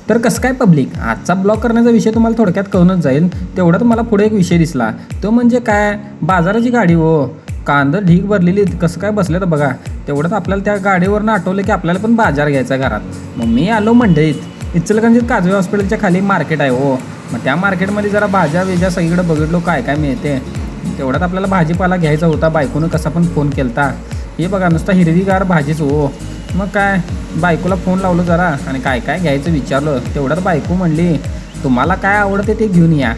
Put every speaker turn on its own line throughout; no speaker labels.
तर कसं काय पब्लिक, आजचा ब्लॉग करण्याचा विषय तुम्हाला थोडक्यात कळूनच जाईल. तेवढ्यात मला पुढे एक विषय दिसला, तो म्हणजे काय, बाजाराची गाडी हो. कांदा ढीग भरलेली कसं काय बसले तर बघा. तेवढ्यात आपल्याला त्या गाडीवरनं आठवलं की आपल्याला पण बाजार घ्यायचा घरात. मग मी आलो मंडईत. इचलकरंजीत काजवे हॉस्पिटलच्या खाली मार्केट आहे हो. मग त्या मार्केटमध्ये जरा भाज्या वेज्या सगळीकडे बघितलो काय काय मिळते. तेवढ्यात आपल्याला भाजीपाला घ्यायचा होता. बायकोनं कसा पण फोन केलता. हे बघा नुसता हिरवीगार भाजीच हो. मग काय बायकोला फोन लावलो जरा आणि काय काय घ्यायचं विचारलं. तेवढ्यात बायको म्हणली तुम्हाला काय आवडते ते घेऊन या.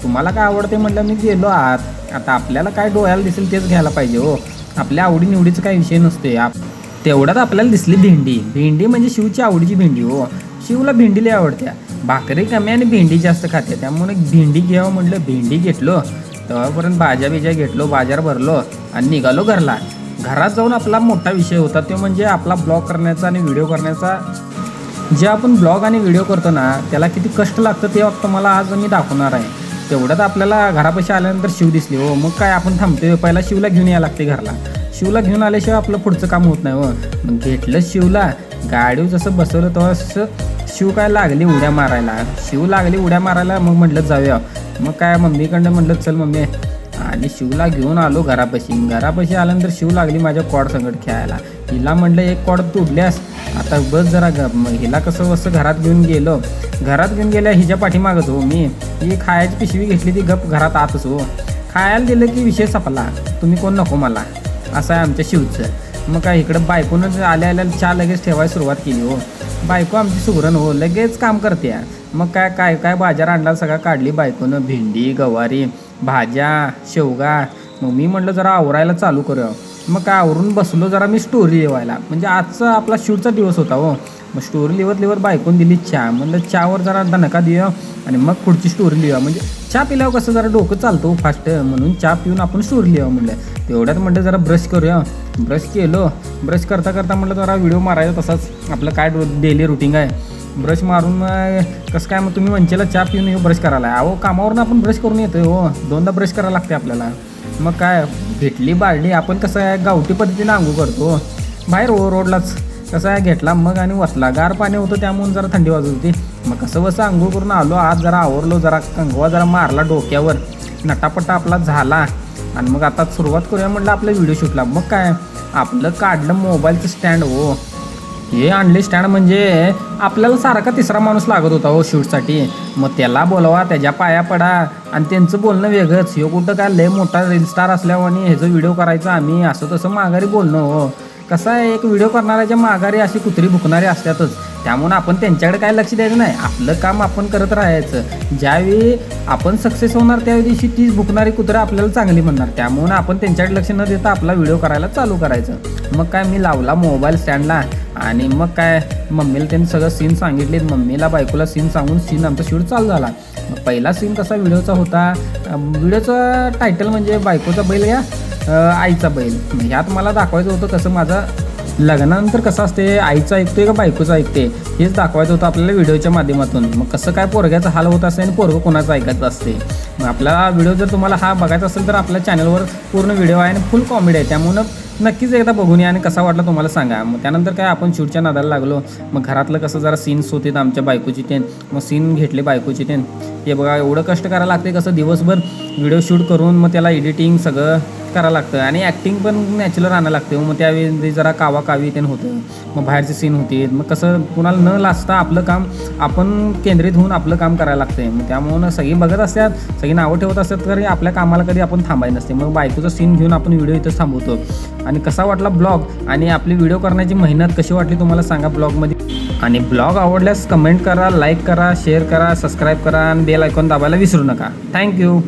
तुम्हाला काय आवडते म्हटलं, मी गेलो आत. आता आपल्याला काय डोळ्याला दिसेल तेच घ्यायला पाहिजे हो. आपल्या आवडीनिवडीचं काही विषय नसते. तेवढ्यात आपल्याला दिसली भेंडी. भेंडी म्हणजे शिवची आवडीची भेंडी हो. शिवला भेंडी लई आवडत्या. भाकरी कमी आणि भेंडी जास्त खाते, त्यामुळे भेंडी घ्यावं म्हटलं. भेंडी घेतलो. तेव्हापर्यंत भाज्या बिज्या घेतलो, बाजार भरलो आणि निघालो घरला. घरात जाऊन आपला मोठा विषय होता, तो म्हणजे आपला ब्लॉग करण्याचा आणि व्हिडिओ करण्याचा. जे आपण ब्लॉग आणि व्हिडिओ करतो ना, त्याला किती कष्ट लागतं ते फक्त मला आज मी दाखवणार आहे. तेवढ्यात आपल्याला घरापाशी आल्यानंतर शिव दिसली हो. मग काय आपण थांबतोय, पहिला शिवला घेऊन यायला लागते घरला. शिवला घेऊन आल्याशिवाय आपलं पुढचं काम होत नाही हो. मग घेतलं शिवला. गाडीवर जसं बसवलं तेव्हा शिव काय लागली उड्या मारायला. शिव लागली उड्या मारायला. मग म्हटलं जाऊया. मग काय मम्मीकडनं म्हटलं चल मम्मी, आणि शिवला घेऊन आलो घरापाशी. घरापाशी आल्यानंतर शिव लागली माझ्या कॉड संगट खेळायला. हिला म्हटलं एक कॉड तुडल्यास आता बस जरा हिला कसं असं घरात घेऊन गेलो. घरात घेऊन गेल्या हिच्या पाठीमागच हो मी. ही खायची पिशवी घेतली, ती गप घरात आतच हो. खायला दिलं की विषय संपला. तुम्ही कोण नको मला, असं आहे आमच्या शिवचं. मग काय इकडं बायकोनं आल्या चहा लगेच ठेवायला सुरुवात केली हो. बायको आमची सुगरण हो, लगेच काम करते. मग काय काय काय बाजार आणला सगळा काढली बायकोनं. भेंडी, गवारी, भाज्या, शेवगा. मग मी म्हटलं जरा आवरायला चालू करूया. मग काय आवरून बसलो जरा मी स्टोरी लिहायला. म्हणजे आजचा आपला शूटचा दिवस होता हो. मग स्टोरी लिवत बायकोन दिली चहा. म्हणलं चहावर जरा दणका देऊया आणि मग पुढची स्टोरी लिहा. म्हणजे चहा पिल्यावर कसं जरा डोकं चालतो फास्ट, म्हणून चहा पिऊन आपण स्टोरी लिहा म्हणलं. तेवढ्यात म्हटलं जरा ब्रश करूया. ब्रश केलो. ब्रश करता करता म्हटलं जरा व्हिडिओ मारायचा. तसाच आपलं काय डेली रुटीन आहे. ब्रश मारून कसं काय, मग तुम्ही म्हणचेला चहा पिऊन येऊ ब्रश करायला. अहो कामावरून आपण ब्रश करून येतोय हो. दोनदा ब्रश करायला लागते आपल्याला. मग काय घेतली बारडी. आपण कसं आहे गावठी पद्धतीने आंघोळ करतो बाहेर हो रोडलाच. कसं आहे घेतला मग आणि वतला. गार पाणी होतं त्यामुळे जरा थंडी वाजत होती. मग कसं बसं आंघोळ करून आलो आज. जरा आवरलो, जरा कंगवा जरा मारला डोक्यावर. नटापट्टा आपला झाला. आणि मग आता सुरुवात करूया म्हटलं आपल्या व्हिडिओ शूटला. मग काय आपलं काढलं मोबाईलचं स्टँड हो. हे आणले स्टँड म्हणजे आपल्याला सारखा तिसरा माणूस लागत होता हो शूटसाठी. मग त्याला बोलवा, त्याच्या पाया पडा आणि त्यांचं बोलणं वेगळंच. हे कुठं काय लय मोठा रील स्टार असल्यावर आणि ह्याचं व्हिडिओ करायचं आम्ही असं तसं माघारी बोलणं हो. कसं आहे एक व्हिडिओ करणाऱ्याच्या माघारी अशी कुत्री भुकणारी असतातच. त्यामुळे आपण त्यांच्याकडे काय लक्ष द्यायचं नाही. आपलं काम आपण करत राहायचं. ज्यावेळी आपण सक्सेस होणार त्यावेळी दिवशी तीच भुकणारी कुत्रं आपल्याला चांगली म्हणणार. त्यामुळे आपण त्यांच्याकडे लक्ष न देता आपला व्हिडिओ करायला चालू करायचं. मग काय मी लावला मोबाईल स्टँडला आणि मग काय मम्मीला त्यांनी सगळं सीन सांगितले. मम्मीला बायकोला सीन सांगून सीन आमचा शूट चालू झाला. मग पहिला सीन कसा व्हिडिओचा होता. व्हिडिओचा टायटल म्हणजे बायकोचा बैल या आईचा बैल. ह्यात मला दाखवायचं होतं कसं माझं लग्नानंतर कसं असते, आईचं ऐकतोय का बायकोचं ऐकते हेच दाखवायचं होतं आपल्याला व्हिडिओच्या माध्यमातून. मग कसं काय पोरग्याचा हाल होत असते आणि पोरगं कोणाचं ऐकायचं असते. मग आपला व्हिडिओ जर तुम्हाला हा बघायचा असेल तर आपल्या चॅनलवर पूर्ण व्हिडिओ आहे आणि फुल कॉमेडी आहे. त्यामुळं नक्कीच एकदा बघून या आणि कसा वाटला तुम्हाला सांगा. मग त्यानंतर काय आपण शूटच्या नादाला लागलो. मग घरातलं कसं जरा सीन्स होते आमच्या बायकोची तेन. मग सीन घेतले बायकोची तेन. हे बघा एवढं कष्ट करायला लागते. कसं दिवसभर व्हिडिओ शूट करून मग त्याला एडिटिंग सगळं करायला लागतं आणि ॲक्टिंग पण नॅचरल आणायला लागते. मग त्यावेळी जरा कावाकावी तेन होतं. मग बाहेरचे सीन होते. मग कसं कुणाला न लाजता आपलं काम आपण केंद्रित होऊन आपलं काम करायला लागते. मग त्यामुळं सगळी बघत असतात, सगळी नावं ठेवत असतात तरी आपल्या कामाला कधी आपण थांबायचं नसते. मग बायकोचं सीन घेऊन आपण व्हिडिओ इथंच थांबवतो. आणि कसा वाटला ब्लॉग आणि आपली व्हिडिओ करण्याची मेहनत कशी वाटली तुम्हाला सांगा ब्लॉगमध्ये. आणि ब्लॉग आवडल्यास कमेंट करा, लाईक करा, शेअर करा, सबस्क्राईब करा आणि बेल आयकॉन दाबायला विसरू नका. थँक्यू.